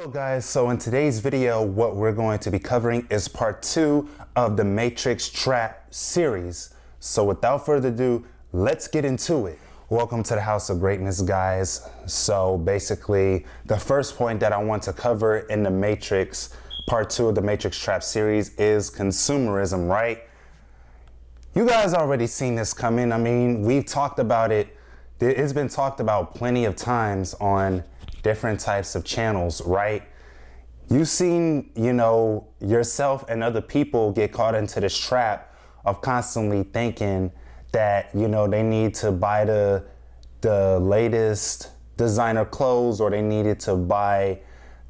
Hello guys, so in today's video what we're going to be covering is part 2 of the Matrix Trap series. So without further ado, let's get into it. Welcome to the House of Greatness, guys. So basically the first point that I want to cover in the Matrix part 2 of the Matrix Trap series is consumerism, right? You guys already seen this coming. I mean, we've talked about it. It's been talked about plenty of times on different types of channels, right? You've seen, yourself and other people get caught into this trap of constantly thinking that, they need to buy the latest designer clothes, or they needed to buy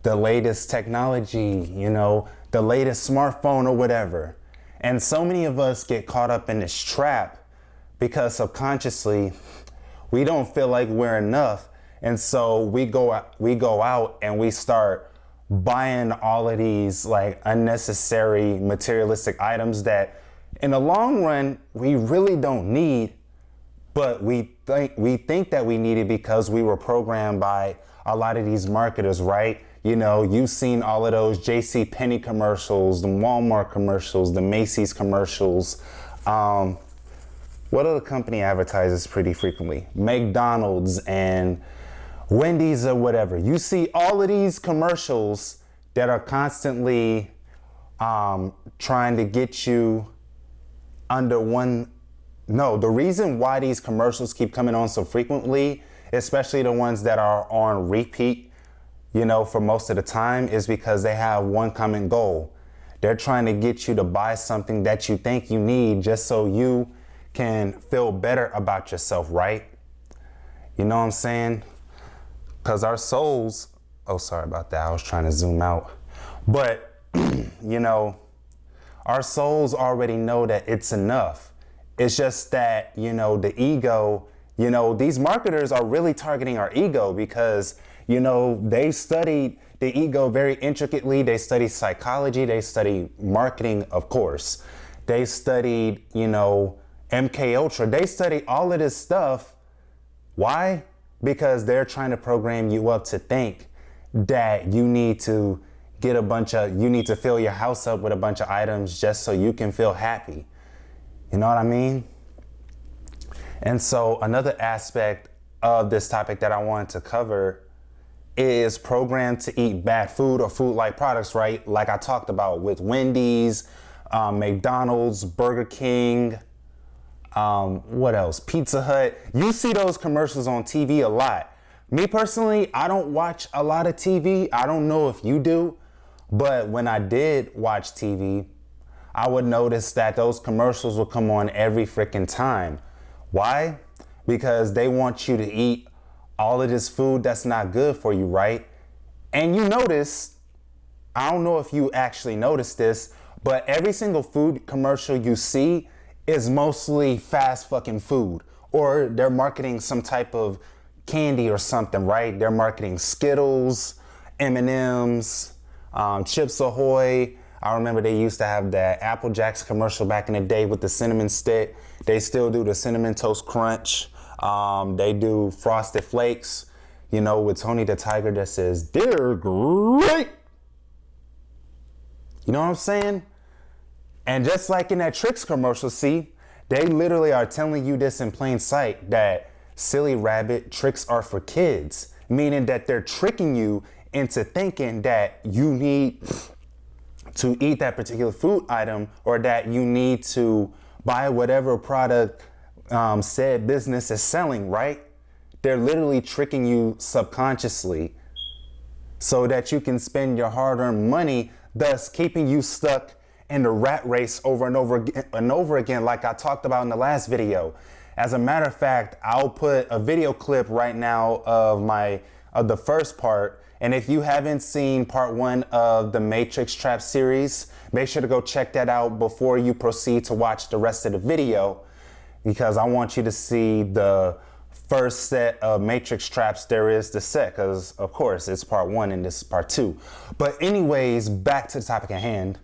the latest technology, the latest smartphone or whatever. And so many of us get caught up in this trap because subconsciously we don't feel like we're enough. And so we go out and we start buying all of these like unnecessary materialistic items that in the long run we really don't need, but we think that we need it because we were programmed by a lot of these marketers, right? You've seen all of those JCPenney commercials, the Walmart commercials, the Macy's commercials. What other company advertises pretty frequently? McDonald's and Wendy's or whatever. You see all of these commercials that are constantly trying to get you under one. No, the reason why these commercials keep coming on so frequently, especially the ones that are on repeat, for most of the time, is because they have one common goal. They're trying to get you to buy something that you think you need just so you can feel better about yourself, right? You know what I'm saying? Because our souls, oh, sorry about that. I was trying to zoom out. But, our souls already know that it's enough. It's just that, the ego, these marketers are really targeting our ego because, they studied the ego very intricately. They study psychology. They study marketing, of course. They studied, MK Ultra. They study all of this stuff. Why? Because they're trying to program you up to think that you need to you need to fill your house up with a bunch of items just so you can feel happy. You know what I mean? And so another aspect of this topic that I wanted to cover is programmed to eat bad food or food-like products, right? Like I talked about with Wendy's, McDonald's, Burger King, what else? Pizza Hut. You see those commercials on TV a lot. Me personally, I don't watch a lot of TV. I don't know if you do, but when I did watch TV, I would notice that those commercials would come on every freaking time. Why? Because they want you to eat all of this food that's not good for you, right? And you notice, I don't know if you actually noticed this, but every single food commercial you see is mostly fast fucking food, or they're marketing some type of candy or something, right? They're marketing Skittles, M&Ms, Chips Ahoy. I remember they used to have that Apple Jacks commercial back in the day with the cinnamon stick. They still do the Cinnamon Toast Crunch. They do Frosted Flakes, with Tony the Tiger that says, "They're great." You know what I'm saying? And just like in that Trix commercial, see, they literally are telling you this in plain sight that silly rabbit, tricks are for kids, meaning that they're tricking you into thinking that you need to eat that particular food item or that you need to buy whatever product said business is selling, right? They're literally tricking you subconsciously so that you can spend your hard-earned money, thus keeping you stuck in the rat race over and over again, like I talked about in the last video. As a matter of fact, I'll put a video clip right now of the first part. And if you haven't seen part 1 of the Matrix Trap series, make sure to go check that out before you proceed to watch the rest of the video, because I want you to see the first set of Matrix traps there is to set, because of course it's part 1 and this is part 2. But anyways, back to the topic at hand.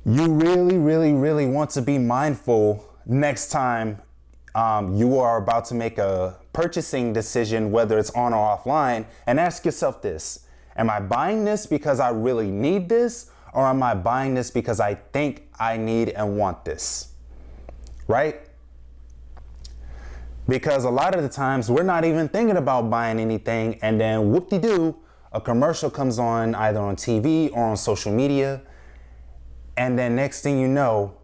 You really, really, really want to be mindful next time you are about to make a purchasing decision, whether it's on or offline, and ask yourself this. Am I buying this because I really need this? Or am I buying this because I think I need and want this? Right? Because a lot of the times we're not even thinking about buying anything, and then whoop-de-doo, a commercial comes on either on TV or on social media, and then next thing you know,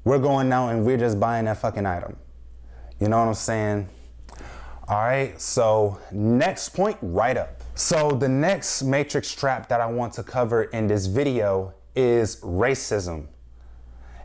we're going out and we're just buying that fucking item. You know what I'm saying? All right, so next point, right up. So the next matrix trap that I want to cover in this video is racism.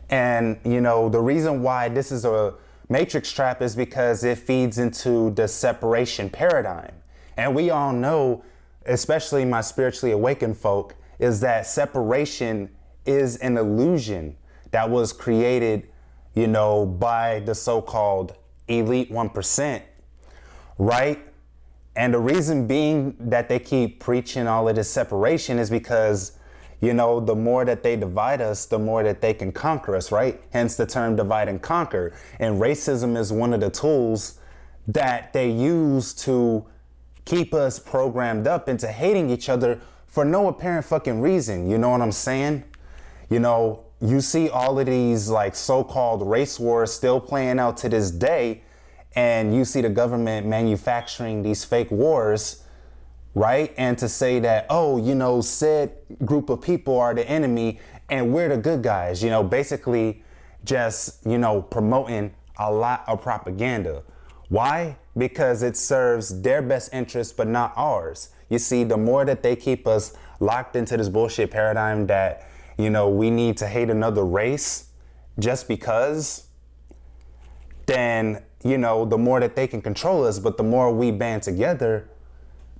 And you know, the reason why this is a matrix trap is because it feeds into the separation paradigm. And we all know, especially my spiritually awakened folk, is that separation is an illusion that was created, you know, by the so-called elite 1%, right? And the reason being that they keep preaching all of this separation is because, you know, the more that they divide us, the more that they can conquer us, right? Hence the term divide and conquer. And racism is one of the tools that they use to keep us programmed up into hating each other for no apparent fucking reason. You know what I'm saying? You know, you see all of these like so-called race wars still playing out to this day, and you see the government manufacturing these fake wars, right? And to say that, oh, you know, said group of people are the enemy and we're the good guys, you know, basically just, you know, promoting a lot of propaganda. Why? Because it serves their best interests, but not ours. You see, the more that they keep us locked into this bullshit paradigm that, you know, we need to hate another race just because, then, you know, the more that they can control us, but the more we band together,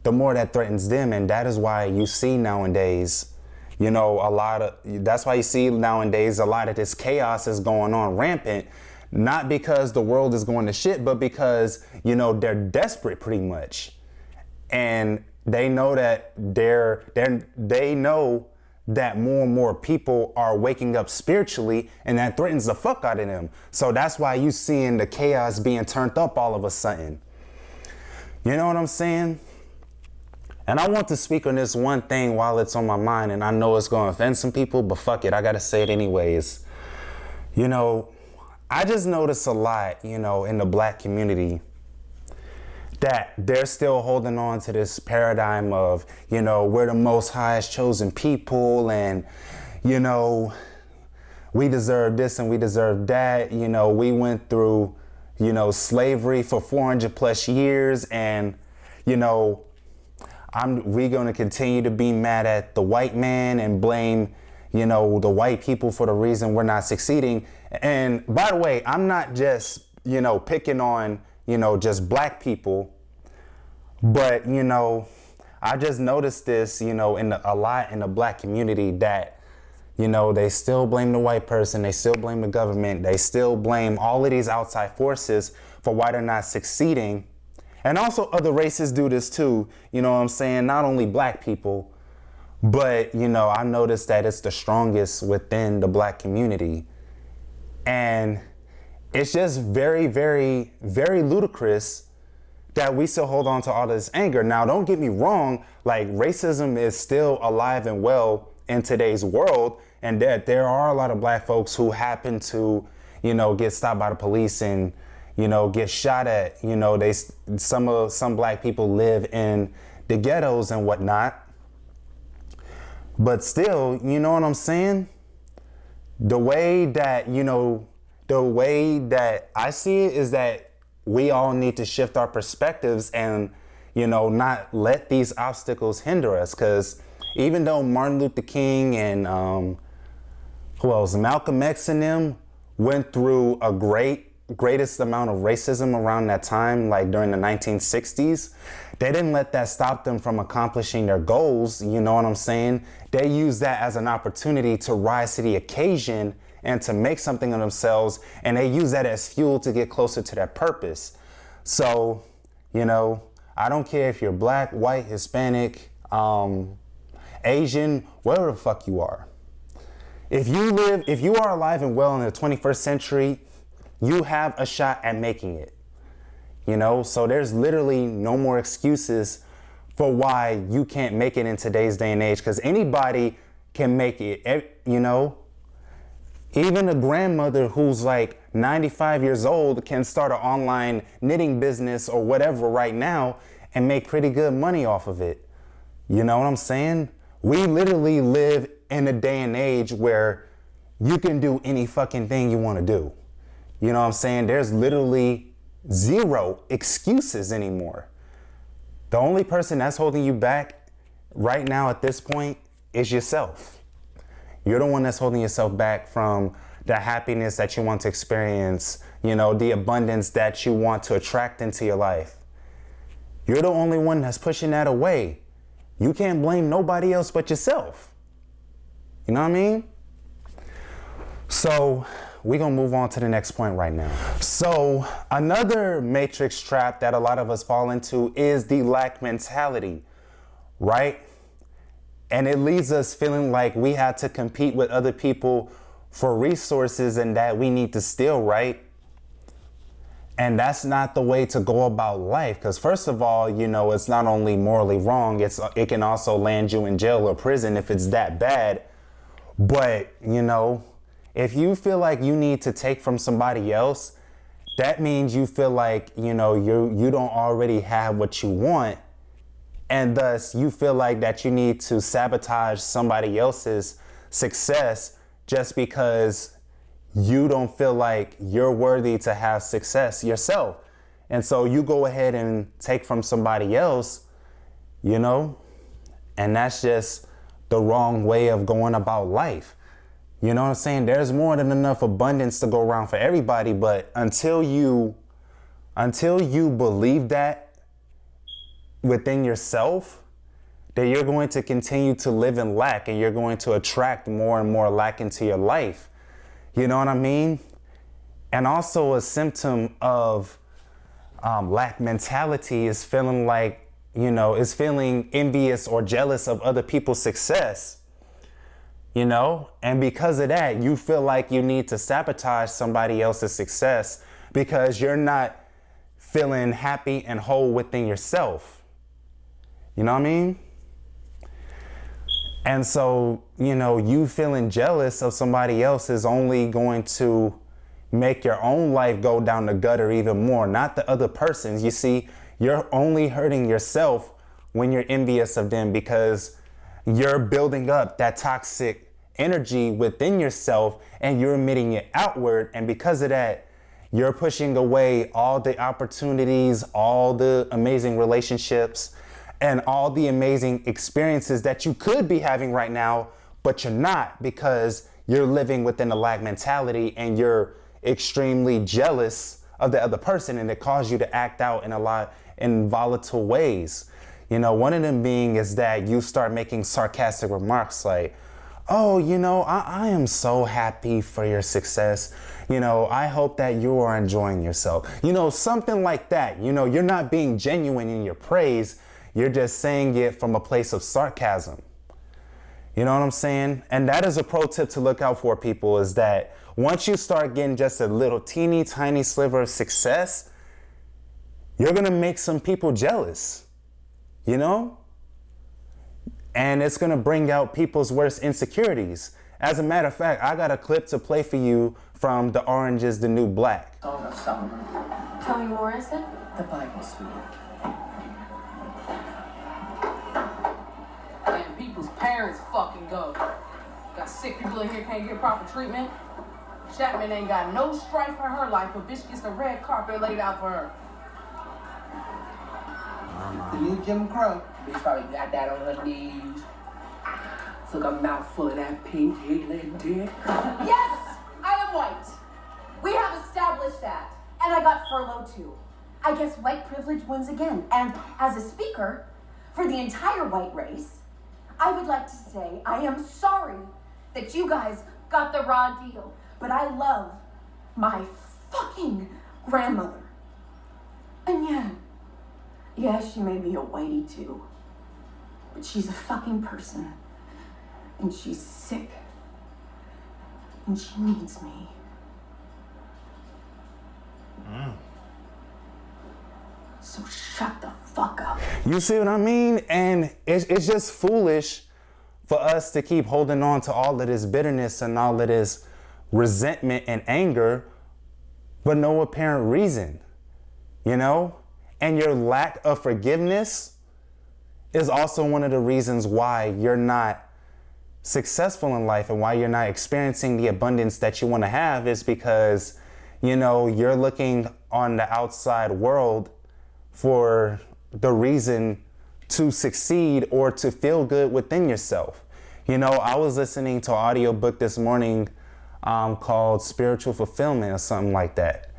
the more that threatens them. And that is why you see nowadays, you know, that's why you see nowadays a lot of this chaos is going on rampant, not because the world is going to shit, but because, you know, they're desperate pretty much. And they know that they know that more and more people are waking up spiritually, and that threatens the fuck out of them. So that's why you seeing the chaos being turned up all of a sudden. You know what I'm saying? And I want to speak on this one thing while it's on my mind, and I know it's going to offend some people, but fuck it, I got to say it anyways. You know, I just notice a lot, you know, in the black community that they're still holding on to this paradigm of, you know, we're the Most High's chosen people, and, you know, we deserve this and we deserve that. You know, we went through, you know, slavery for 400 plus years, and, you know, we're going to continue to be mad at the white man and blame, you know, the white people for the reason we're not succeeding. And by the way, I'm not just, you know, picking on, you know, just black people, but, you know, I just noticed this, you know, a lot in the black community that, you know, they still blame the white person, they still blame the government, they still blame all of these outside forces for why they're not succeeding. And also other races do this too, you know what I'm saying? Not only black people, but, you know, I noticed that it's the strongest within the black community. And it's just very, very, very ludicrous that we still hold on to all this anger. Now, don't get me wrong, like racism is still alive and well in today's world, and that there are a lot of black folks who happen to, you know, get stopped by the police and, you know, get shot at. You know, some black people live in the ghettos and whatnot. But still, you know what I'm saying? The way that I see it is that we all need to shift our perspectives and, you know, not let these obstacles hinder us. Because even though Martin Luther King and Malcolm X and them went through a greatest amount of racism around that time, like during the 1960s, they didn't let that stop them from accomplishing their goals. You know what I'm saying? They used that as an opportunity to rise to the occasion and to make something of themselves, and they use that as fuel to get closer to their purpose. So, you know, I don't care if you're black, white, Hispanic, Asian, whatever the fuck you are. If you are alive and well in the 21st century, you have a shot at making it. You know, so there's literally no more excuses for why you can't make it in today's day and age, because anybody can make it, you know. Even a grandmother who's like 95 years old can start an online knitting business or whatever right now and make pretty good money off of it. You know what I'm saying? We literally live in a day and age where you can do any fucking thing you want to do. You know what I'm saying? There's literally zero excuses anymore. The only person that's holding you back right now at this point is yourself. You're the one that's holding yourself back from the happiness that you want to experience, you know, the abundance that you want to attract into your life. You're the only one that's pushing that away. You can't blame nobody else but yourself. You know what I mean? So we're gonna move on to the next point right now. So another matrix trap that a lot of us fall into is the lack mentality, right? And it leaves us feeling like we have to compete with other people for resources and that we need to steal, right? And that's not the way to go about life. Because first of all, you know, it's not only morally wrong, it can also land you in jail or prison if it's that bad. But, you know, if you feel like you need to take from somebody else, that means you feel like, you know, you don't already have what you want. And thus you feel like that you need to sabotage somebody else's success just because you don't feel like you're worthy to have success yourself. And so you go ahead and take from somebody else, you know, and that's just the wrong way of going about life. You know what I'm saying? There's more than enough abundance to go around for everybody, but until you believe that within yourself, that you're going to continue to live in lack and you're going to attract more and more lack into your life. You know what I mean? And also a symptom of lack mentality is feeling like, you know, is feeling envious or jealous of other people's success, you know? And because of that, you feel like you need to sabotage somebody else's success because you're not feeling happy and whole within yourself. You know what I mean? And so, you know, you feeling jealous of somebody else is only going to make your own life go down the gutter even more, not the other person's. You see, you're only hurting yourself when you're envious of them because you're building up that toxic energy within yourself and you're emitting it outward. And because of that, you're pushing away all the opportunities, all the amazing relationships, and all the amazing experiences that you could be having right now, but you're not because you're living within a lack mentality and you're extremely jealous of the other person, and it causes you to act out in volatile ways. You know, one of them being is that you start making sarcastic remarks like, oh, you know, I am so happy for your success. You know, I hope that you are enjoying yourself. You know, something like that. You know, you're not being genuine in your praise. You're just saying it from a place of sarcasm. You know what I'm saying? And that is a pro tip to look out for, people, is that once you start getting just a little teeny tiny sliver of success, you're going to make some people jealous, you know? And it's going to bring out people's worst insecurities. As a matter of fact, I got a clip to play for you from The Orange is the New Black. Song of Solomon. Toni Morrison? The Bible, sweetie. And people's parents fucking go. Got sick people in here can't get proper treatment. Chapman ain't got no strife in her life, but bitch gets the red carpet laid out for her. The new Jim Crow. Bitch probably got that on her knees. Took a mouthful of that pink Highland dick. Yes, I am white. We have established that. And I got furloughed too. I guess white privilege wins again. And as a speaker for the entire white race, I would like to say I am sorry that you guys got the raw deal. But I love my fucking grandmother. And yeah, she may be a whitey too. But she's a fucking person. And she's sick. And she needs me. So shut the fuck up. You see what I mean? And it's just foolish for us to keep holding on to all of this bitterness and all of this resentment and anger for no apparent reason, you know? And your lack of forgiveness is also one of the reasons why you're not successful in life and why you're not experiencing the abundance that you want to have, is because, you know, you're looking on the outside world for the reason to succeed or to feel good within yourself. You know, I was listening to an audiobook this morning called Spiritual Fulfillment or something like that.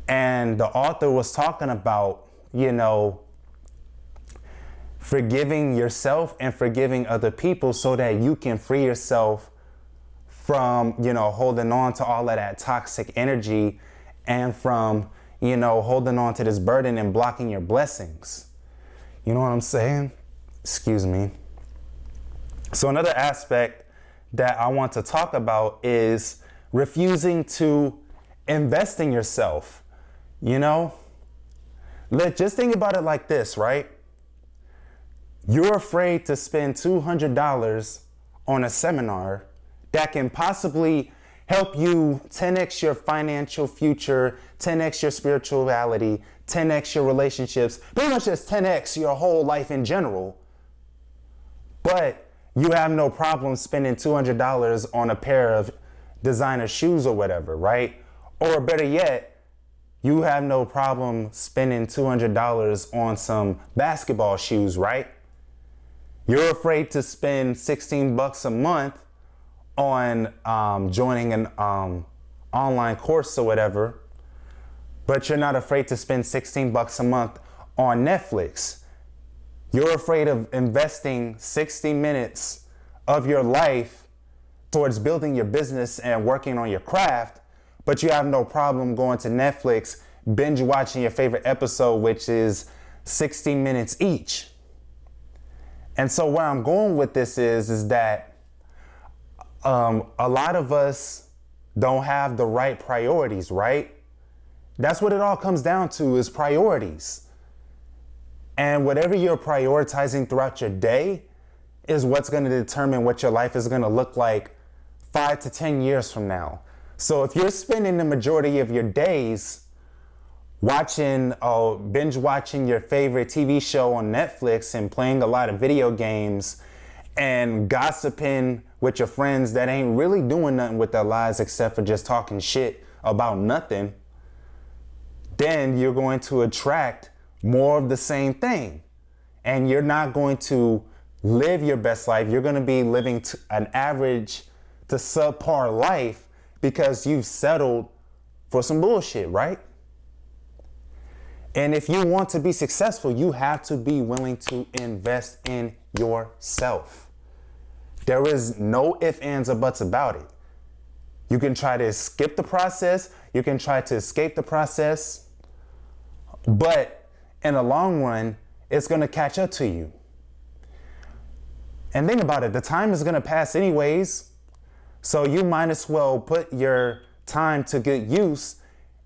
And the author was talking about, you know, forgiving yourself and forgiving other people so that you can free yourself from, you know, holding on to all of that toxic energy and from, you know, holding on to this burden and blocking your blessings. You know what I'm saying? Excuse me. So another aspect that I want to talk about is refusing to invest in yourself. You know, just think about it like this, right? You're afraid to spend $200 on a seminar that can possibly help you 10x your financial future, 10x your spirituality, 10x your relationships, pretty much just 10x your whole life in general. But you have no problem spending $200 on a pair of designer shoes or whatever, right? Or better yet, you have no problem spending $200 on some basketball shoes, right? You're afraid to spend $16 a month on joining an online course or whatever, but you're not afraid to spend $16 a month on Netflix. You're afraid of investing 60 minutes of your life towards building your business and working on your craft, but you have no problem going to Netflix, binge watching your favorite episode, which is 60 minutes each. And so where I'm going with this is that a lot of us don't have the right priorities, right? That's what it all comes down to, is priorities. And whatever you're prioritizing throughout your day is what's going to determine what your life is going to look like 5 to 10 years from now. So if you're spending the majority of your days binge watching your favorite TV show on Netflix and playing a lot of video games and gossiping with your friends that ain't really doing nothing with their lives except for just talking shit about nothing, then you're going to attract more of the same thing. And you're not going to live your best life. You're going to be living an average to subpar life because you've settled for some bullshit, right? And if you want to be successful, you have to be willing to invest in yourself. There is no ifs, ands, or buts about it. You can try to skip the process. You can try to escape the process. But in the long run, it's going to catch up to you. And think about it. The time is going to pass anyways. So you might as well put your time to good use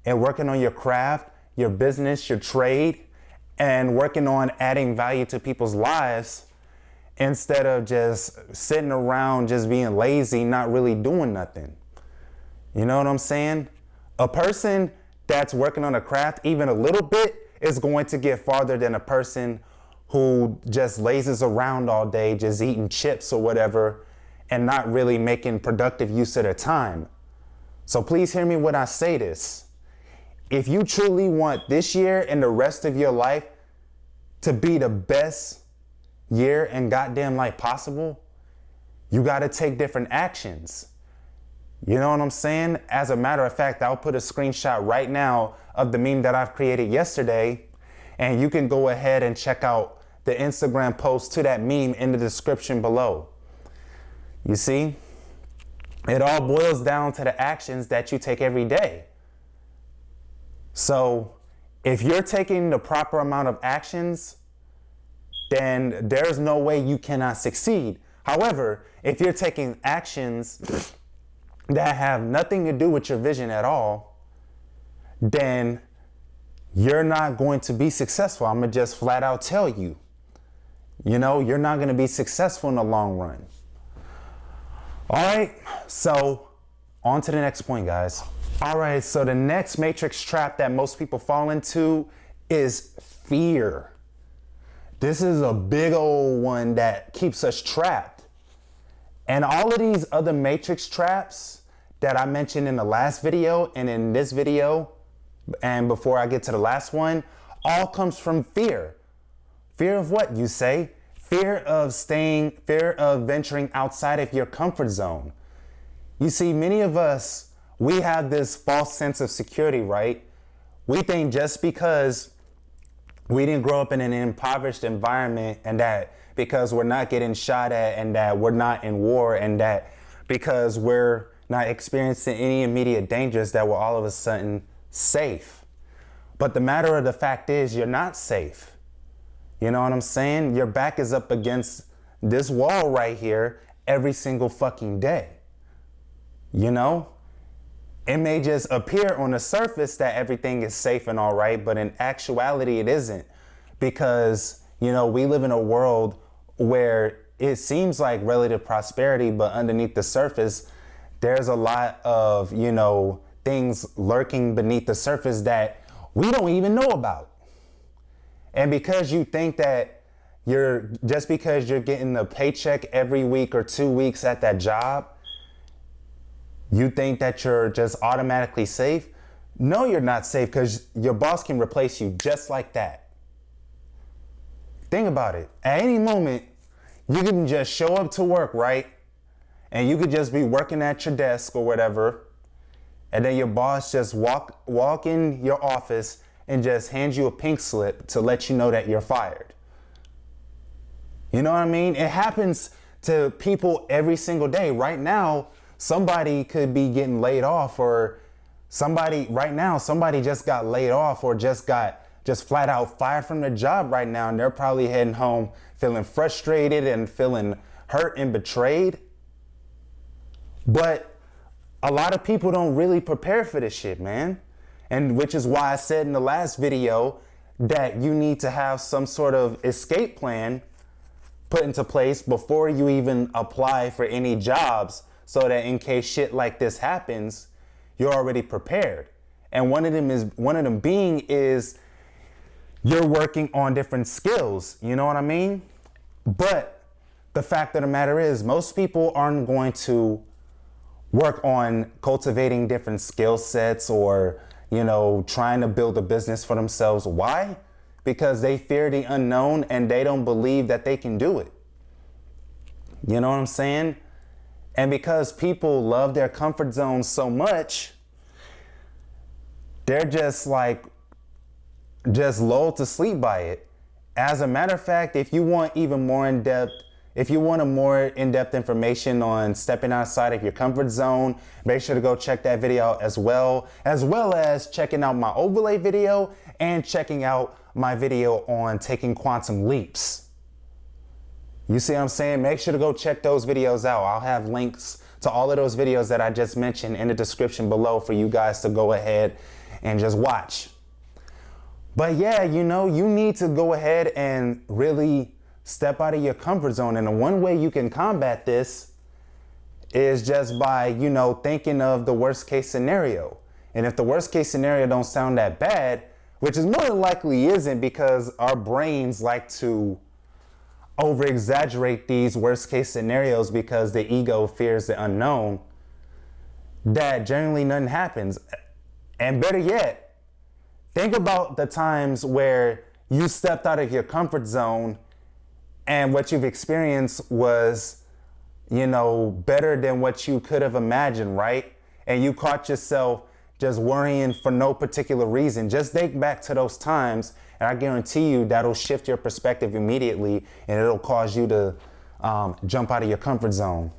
in working on your craft, your business, your trade, and working on adding value to people's lives instead of just sitting around just being lazy, not really doing nothing. You know what I'm saying? A person that's working on a craft even a little bit is going to get farther than a person who just lazes around all day, just eating chips or whatever, and not really making productive use of their time. So please hear me when I say this. If you truly want this year and the rest of your life to be the best year and goddamn life possible, you got to take different actions. You know what I'm saying? As a matter of fact, I'll put a screenshot right now of the meme that I've created yesterday, and you can go ahead and check out the Instagram post to that meme in the description below. You see? It all boils down to the actions that you take every day. So if you're taking the proper amount of actions, then there's no way you cannot succeed. However, if you're taking actions that have nothing to do with your vision at all, then you're not going to be successful. I'm gonna just flat out tell you. You know, you're not gonna be successful in the long run. All right, so on to the next point, guys. All right, so the next matrix trap that most people fall into is fear. This is a big old one that keeps us trapped. And all of these other matrix traps that I mentioned in the last video and in this video, and before I get to the last one, all comes from fear. Fear of what, you say? Fear of venturing outside of your comfort zone. You see, many of us, we have this false sense of security, right? We think just because we didn't grow up in an impoverished environment, and that because we're not getting shot at, and that we're not in war, and that because we're not experiencing any immediate dangers, that we're all of a sudden safe. But the matter of the fact is, you're not safe. You know what I'm saying? Your back is up against this wall right here every single fucking day. You know? It may just appear on the surface that everything is safe and all right, but in actuality it isn't. Because, you know, we live in a world where it seems like relative prosperity, but underneath the surface, there's a lot of, you know, things lurking beneath the surface that we don't even know about. And because you think that just because you're getting a paycheck every week or 2 weeks at that job, you think that you're just automatically safe? No, you're not safe, because your boss can replace you just like that. Think about it. At any moment, you can just show up to work, right? And you could just be working at your desk or whatever, and then your boss just walk in your office and just hand you a pink slip to let you know that you're fired. You know what I mean? It happens to people every single day. Right now, somebody could be getting laid off, or somebody just got laid off, or just flat out fired from their job right now, and they're probably heading home feeling frustrated and feeling hurt and betrayed. But a lot of people don't really prepare for this shit, man. And which is why I said in the last video that you need to have some sort of escape plan put into place before you even apply for any jobs, so that in case shit like this happens, you're already prepared. And one of them being is you're working on different skills, you know what I mean? But the fact of the matter is, most people aren't going to work on cultivating different skill sets, or, you know, trying to build a business for themselves. Why? Because they fear the unknown and they don't believe that they can do it. You know what I'm saying? And because people love their comfort zone so much, they're just lulled to sleep by it. As a matter of fact, if you want more in-depth information on stepping outside of your comfort zone, make sure to go check that video out, as well as checking out my overlay video and checking out my video on taking quantum leaps. You see what I'm saying? Make sure to go check those videos out. I'll have links to all of those videos that I just mentioned in the description below for you guys to go ahead and just watch. But yeah, you know, you need to go ahead and really step out of your comfort zone. And the one way you can combat this is just by, you know, thinking of the worst case scenario. And if the worst case scenario don't sound that bad, which is more than likely isn't, because our brains like to over exaggerate these worst case scenarios because the ego fears the unknown, that generally nothing happens. And better yet, think about the times where you stepped out of your comfort zone and what you've experienced was, you know, better than what you could have imagined, right? And you caught yourself just worrying for no particular reason. Just think back to those times, and I guarantee you that'll shift your perspective immediately, and it'll cause you to jump out of your comfort zone.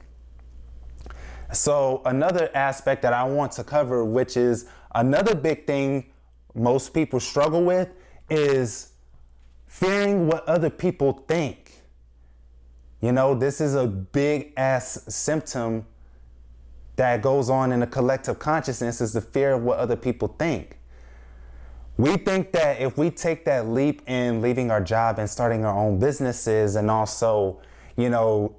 So another aspect that I want to cover, which is another big thing most people struggle with, is fearing what other people think. You know, this is a big ass symptom that goes on in the collective consciousness, is the fear of what other people think. We think that if we take that leap in leaving our job and starting our own businesses, and also, you know,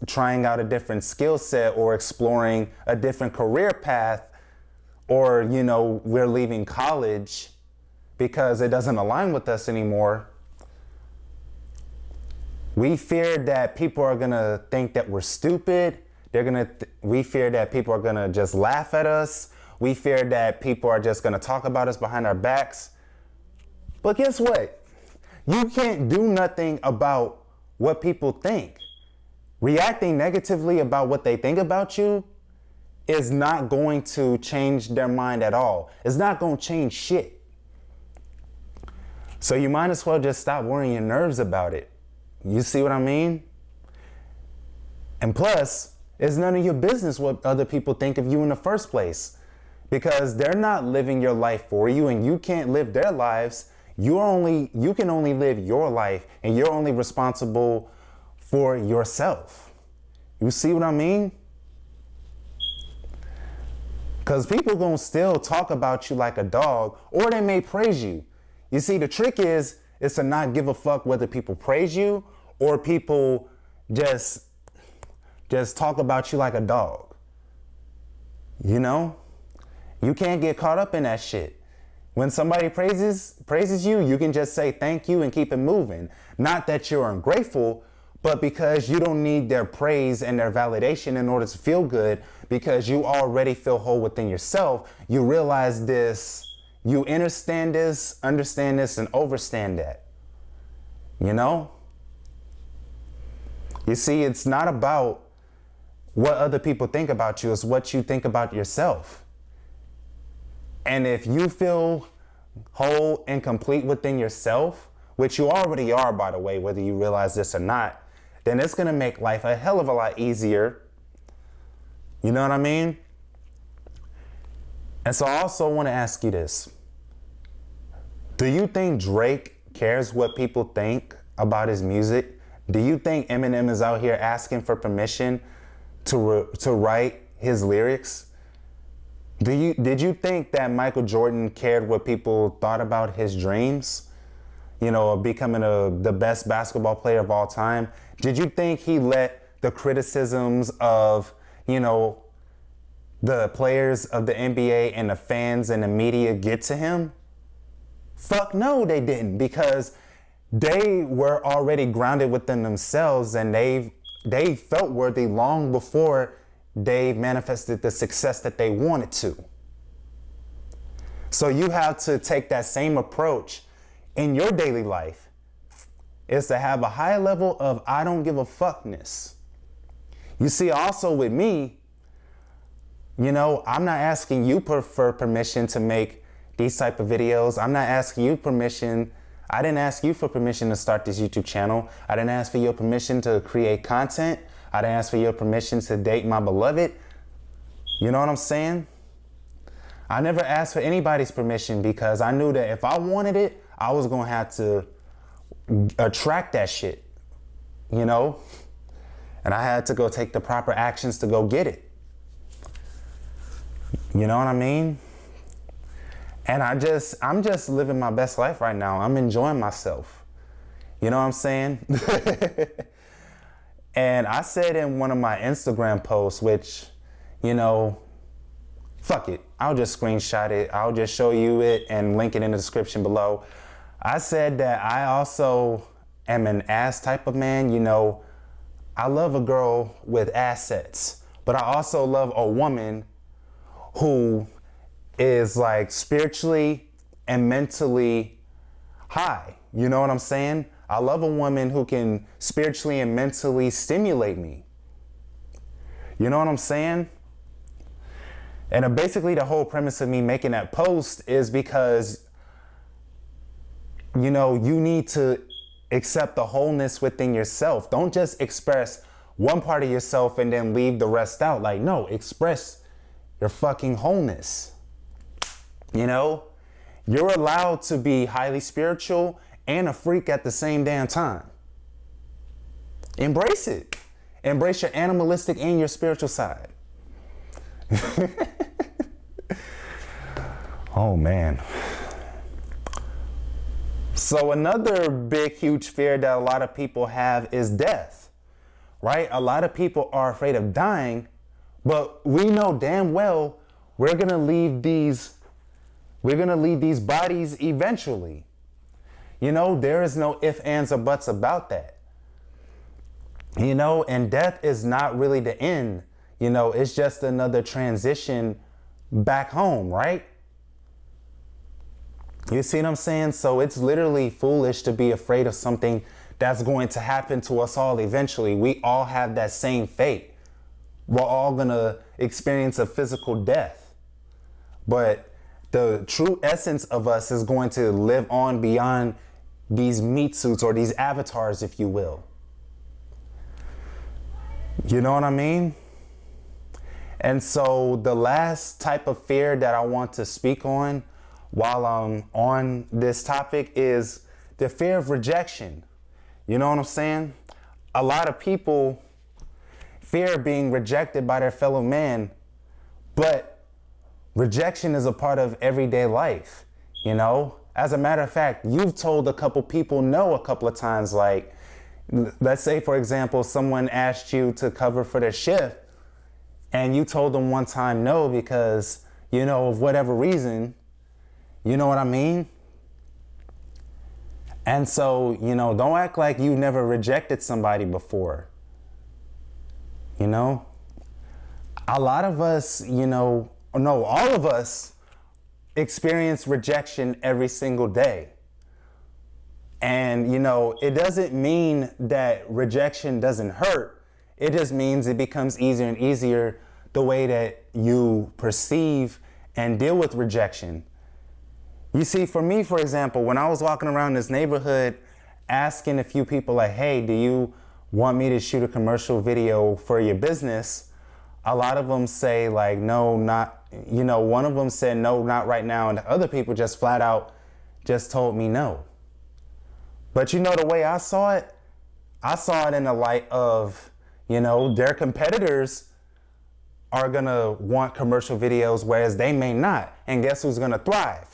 trying out a different skill set or exploring a different career path, or, you know, we're leaving college because it doesn't align with us anymore. We fear that people are gonna think that we're stupid. We fear that people are gonna just laugh at us. We fear that people are just gonna talk about us behind our backs. But guess what? You can't do nothing about what people think. Reacting negatively about what they think about you is not going to change their mind at all. It's not gonna change shit. So you might as well just stop worrying your nerves about it. You see what I mean? And plus, it's none of your business what other people think of you in the first place, because they're not living your life for you, and you can't live their lives. You can only live your life, and you're only responsible for yourself. You see what I mean? Because people gonna still talk about you like a dog, or they may praise you. You see, the trick is to not give a fuck whether people praise you or people just talk about you like a dog. You know? You can't get caught up in that shit. When somebody praises you, you can just say thank you and keep it moving. Not that you're ungrateful, but because you don't need their praise and their validation in order to feel good, because you already feel whole within yourself. You realize this, you understand this, and overstand that. You know? You see, it's not about what other people think about you, it's what you think about yourself. And if you feel whole and complete within yourself, which you already are, by the way, whether you realize this or not, then it's gonna make life a hell of a lot easier. You know what I mean? And so I also want to ask you this. Do you think Drake cares what people think about his music? Do you think Eminem is out here asking for permission to write his lyrics? Did you think that Michael Jordan cared what people thought about his dreams? You know, of becoming the best basketball player of all time? Did you think he let the criticisms of, you know, the players of the NBA and the fans and the media get to him? Fuck no, they didn't, because they were already grounded within themselves, and they felt worthy long before they manifested the success that they wanted to. So you have to take that same approach in your daily life, is to have a high level of I don't give a fuckness. You see, also with me, you know, I'm not asking you for permission to make these type of videos. I'm not asking you permission. I didn't ask you for permission to start this YouTube channel. I didn't ask for your permission to create content. I didn't ask for your permission to date my beloved. You know what I'm saying? I never asked for anybody's permission, because I knew that if I wanted it, I was gonna have to attract that shit, you know? And I had to go take the proper actions to go get it. You know what I mean? And I'm just living my best life right now. I'm enjoying myself. You know what I'm saying? And I said in one of my Instagram posts, which, you know, fuck it. I'll just screenshot it. I'll just show you it and link it in the description below. I said that I also am an ass type of man. You know, I love a girl with assets, but I also love a woman who is like spiritually and mentally high. You know what I'm saying? I love a woman who can spiritually and mentally stimulate me. You know what I'm saying? And basically the whole premise of me making that post is because, you know, you need to accept the wholeness within yourself. Don't just express one part of yourself and then leave the rest out. Like, no, express your fucking wholeness. You know, you're allowed to be highly spiritual and a freak at the same damn time. Embrace it. Embrace your animalistic and your spiritual side. Oh man. So another big, huge fear that a lot of people have is death, right? A lot of people are afraid of dying, but we know damn well we're gonna leave these bodies eventually. You know, there is no ifs, ands, or buts about that. You know, and death is not really the end. You know, it's just another transition back home, right? You see what I'm saying? So it's literally foolish to be afraid of something that's going to happen to us all eventually. We all have that same fate. We're all gonna experience a physical death. But the true essence of us is going to live on beyond these meat suits or these avatars, if you will. You know what I mean? And so the last type of fear that I want to speak on while I'm on this topic is the fear of rejection. You know what I'm saying? A lot of people fear being rejected by their fellow man, but rejection is a part of everyday life, you know? As a matter of fact, you've told a couple people no a couple of times. Like, let's say, for example, someone asked you to cover for their shift and you told them one time no because, you know, of whatever reason. You know what I mean? And so, you know, don't act like you never rejected somebody before. You know? A lot of us, you know, no, all of us experience rejection every single day. And, you know, it doesn't mean that rejection doesn't hurt. It just means it becomes easier and easier the way that you perceive and deal with rejection. You see, for me, for example, when I was walking around this neighborhood asking a few people like, hey, do you want me to shoot a commercial video for your business? A lot of them say like, no, not, you know, one of them said, no, not right now. And the other people just flat out just told me no. But you know, the way I saw it in the light of, you know, their competitors are gonna want commercial videos, whereas they may not. And guess who's gonna thrive?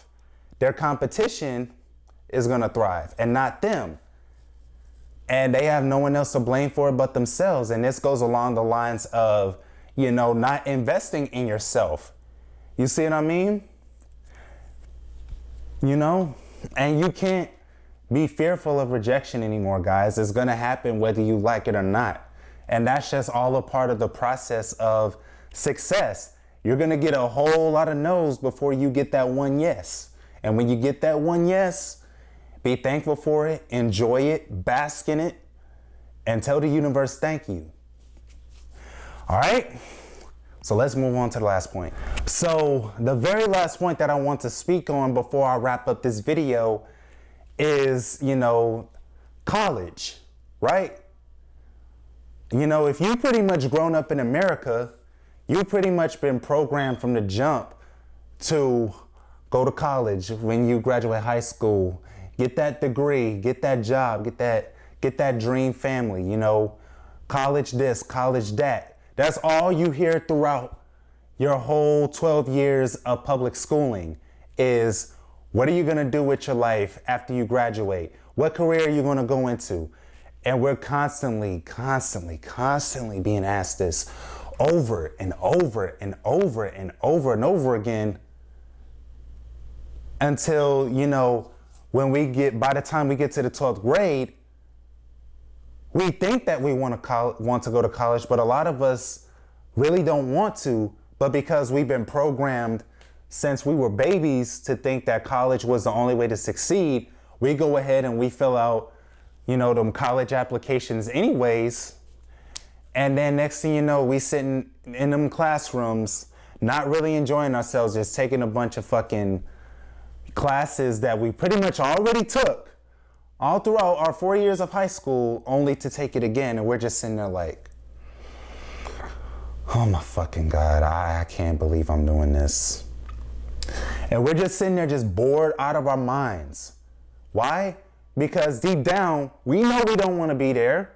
Their competition is gonna thrive and not them. And they have no one else to blame for it but themselves. And this goes along the lines of, you know, not investing in yourself. You see what I mean? You know, and you can't be fearful of rejection anymore, guys. It's gonna happen whether you like it or not. And that's just all a part of the process of success. You're gonna get a whole lot of no's before you get that one yes. And when you get that one yes, be thankful for it, enjoy it, bask in it, and tell the universe thank you. All right? So let's move on to the last point. So the very last point that I want to speak on before I wrap up this video is, you know, college, right? You know, if you pretty much grown up in America, you've pretty much been programmed from the jump to go to college when you graduate high school, get that degree, get that job, get that dream family, you know, college this, college that. That's all you hear throughout your whole 12 years of public schooling is, what are you gonna do with your life after you graduate? What career are you gonna go into? And we're constantly being asked this over and over and over and over and over again until, you know, by the time we get to the 12th grade, we think that we want to go to college, but a lot of us really don't want to, but because we've been programmed since we were babies to think that college was the only way to succeed, we go ahead and we fill out, you know, them college applications anyways. And then next thing you know, we sitting in them classrooms, not really enjoying ourselves, just taking a bunch of fucking classes that we pretty much already took all throughout our 4 years of high school, only to take it again. And we're just sitting there like, oh my fucking God, I can't believe I'm doing this. And we're just sitting there just bored out of our minds. Why? Because deep down, we know we don't want to be there,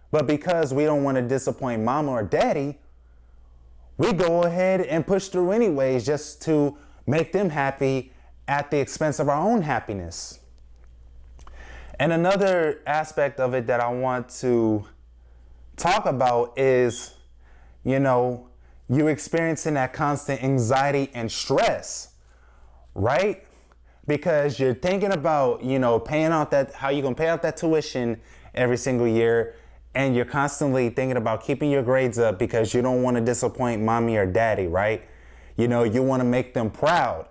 but because we don't want to disappoint mama or daddy, we go ahead and push through anyways just to make them happy at the expense of our own happiness. And another aspect of it that I want to talk about is, you experiencing that constant anxiety and stress, right? Because you're thinking about, paying out how you're gonna pay out that tuition every single year, and you're constantly thinking about keeping your grades up because you don't want to disappoint mommy or daddy, right? You want to make them proud.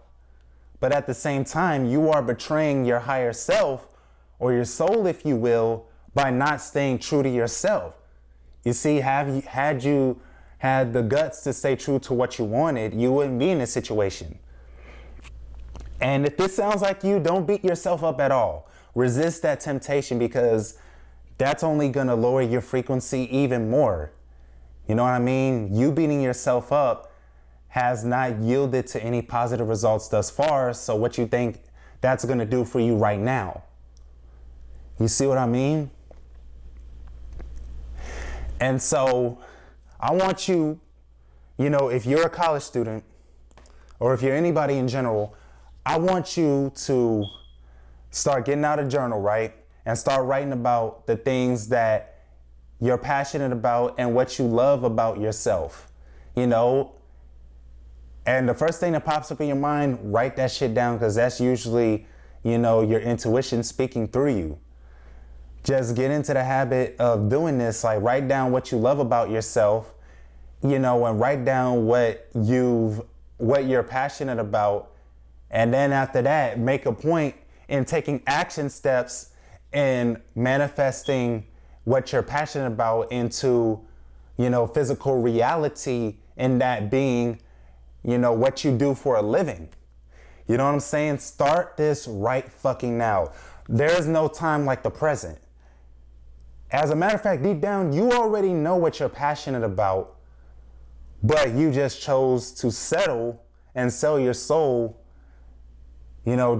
But at the same time, you are betraying your higher self, or your soul, if you will, by not staying true to yourself. You see, had you had the guts to stay true to what you wanted, you wouldn't be in this situation. And if this sounds like you, don't beat yourself up at all. Resist that temptation, because that's only gonna lower your frequency even more. You know what I mean? You beating yourself up has not yielded to any positive results thus far, so what you think that's gonna do for you right now? You see what I mean? And so I want you, if you're a college student, or if you're anybody in general, I want you to start getting out a journal, right? And start writing about the things that you're passionate about and what you love about yourself, And the first thing that pops up in your mind, write that shit down, because that's usually, your intuition speaking through you. Just get into the habit of doing this, like write down what you love about yourself, and write down what you're passionate about. And then after that, make a point in taking action steps and manifesting what you're passionate about into, physical reality, and that being, what you do for a living. You know what I'm saying? Start this right fucking now. There is no time like the present. As a matter of fact, deep down, you already know what you're passionate about, but you just chose to settle and sell your soul,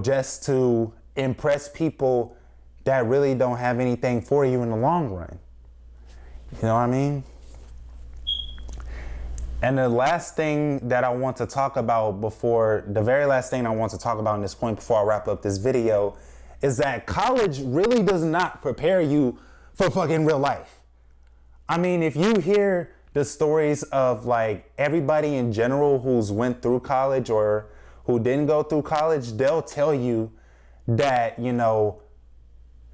just to impress people that really don't have anything for you in the long run. You know what I mean? And the last thing that I want to talk about the very last thing I want to talk about in this point before I wrap up this video, is that college really does not prepare you for fucking real life. I mean, if you hear the stories of like everybody in general who's went through college or who didn't go through college, they'll tell you that,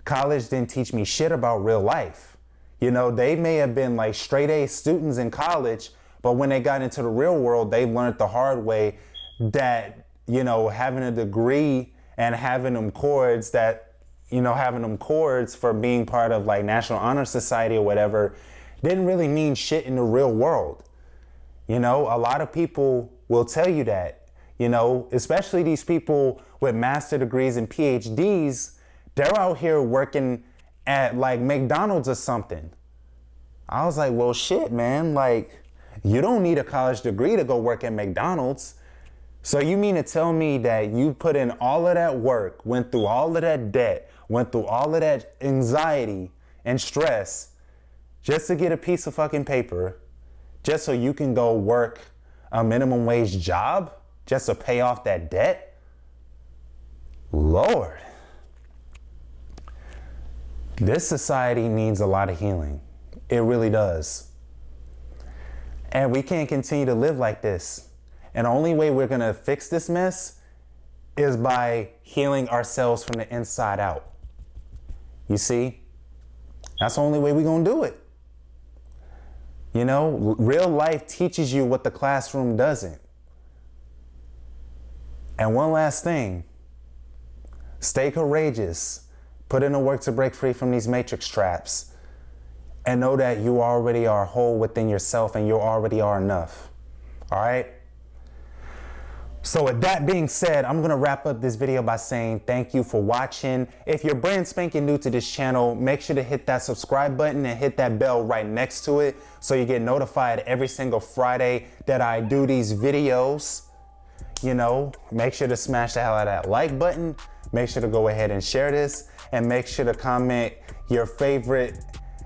college didn't teach me shit about real life. They may have been like straight A students in college, but when they got into the real world, they learned the hard way that, having a degree and having them cords for being part of like National Honor Society or whatever didn't really mean shit in the real world. A lot of people will tell you that, especially these people with master degrees and PhDs, they're out here working at like McDonald's or something. I was like, well, shit, man, like, you don't need a college degree to go work at McDonald's. So you mean to tell me that you put in all of that work, went through all of that debt, went through all of that anxiety and stress just to get a piece of fucking paper, just so you can go work a minimum wage job, just to pay off that debt? Lord. This society needs a lot of healing. It really does. And we can't continue to live like this. And the only way we're gonna fix this mess is by healing ourselves from the inside out. You see? That's the only way we're gonna do it. Real life teaches you what the classroom doesn't. And one last thing, stay courageous. Put in the work to break free from these matrix traps. And know that you already are whole within yourself and you already are enough. All right? So with that being said, I'm gonna wrap up this video by saying thank you for watching. If you're brand spanking new to this channel, make sure to hit that subscribe button and hit that bell right next to it so you get notified every single Friday that I do these videos. Make sure to smash the hell out of that like button. Make sure to go ahead and share this, and make sure to comment your favorite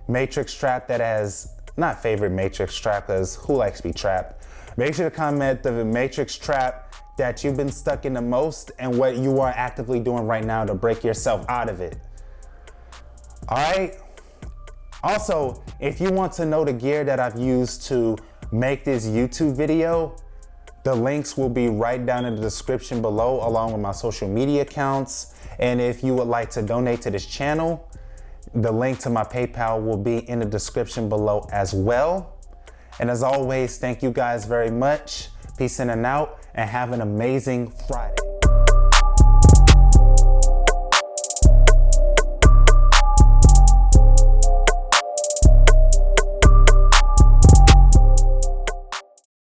matrix trap that has, not favorite matrix trap, because who likes to be trapped? Make sure to comment the matrix trap that you've been stuck in the most and what you are actively doing right now to break yourself out of it. All right. Also, if you want to know the gear that I've used to make this YouTube video, the links will be right down in the description below, along with my social media accounts. And if you would like to donate to this channel, the link to my PayPal will be in the description below as well. And as always, thank you guys very much. Peace in and out, and have an amazing Friday.